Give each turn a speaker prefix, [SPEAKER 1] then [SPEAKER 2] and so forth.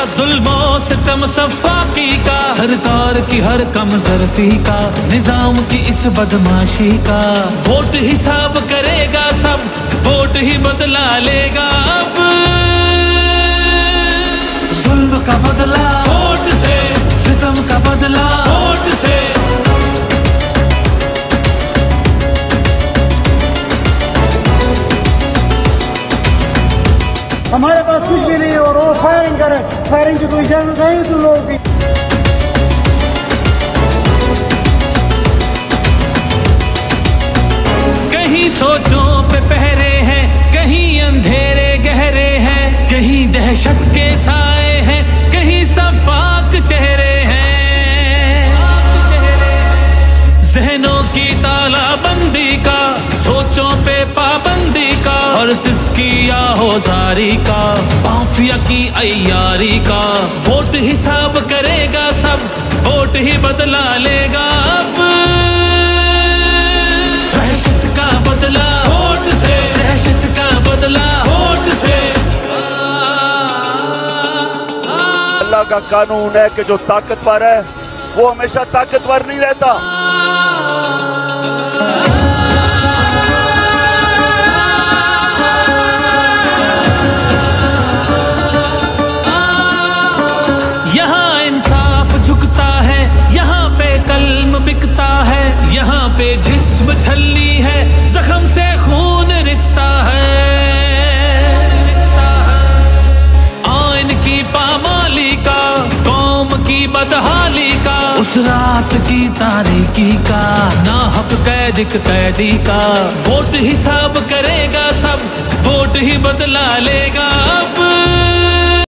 [SPEAKER 1] जुल्मो सितम सफाकी का, सरकार की हर कम ज़रफ़ी का, निजाम की इस बदमाशी का। वोट हिसाब करेगा सब, वोट ही बदला लेगा अब। जुल्म का बदला वोट से, सितम का बदला वोट से।
[SPEAKER 2] हमारे पास कुछ भी नहीं है और वो फायरिंग करे, फायरिंग की कोई इजाजत है तुम लोगों की?
[SPEAKER 1] कहीं सोचों पे पहरे हैं, कहीं अंधेरे गहरे हैं, कहीं दहशत के साए हैं, कहीं सफाक चेहरे हैं। जहनों की तालाबंदी का, सोचों पे पाबंदी का, और सिसकी आहोजारी का, माफिया की अय्यारी का। वोट हिसाब करेगा सब, वोट ही बदला लेगा अब। दहशत का बदला वोट से, दहशत का बदला वोट से।
[SPEAKER 3] अल्लाह का कानून है कि जो ताकतवर है वो हमेशा ताकतवर नहीं रहता।
[SPEAKER 1] यहाँ इंसाफ झुकता है, यहाँ पे कल्म बिकता है, यहाँ पे जिस्म छलनी है, जख्म से खून रिश्ता है। आइन की पामाली का, कौम की बदहाली का, उस रात की तारीकी का, नाहक कैदी का। वोट हिसाब करेगा सब, वोट ही बदला लेगा अब।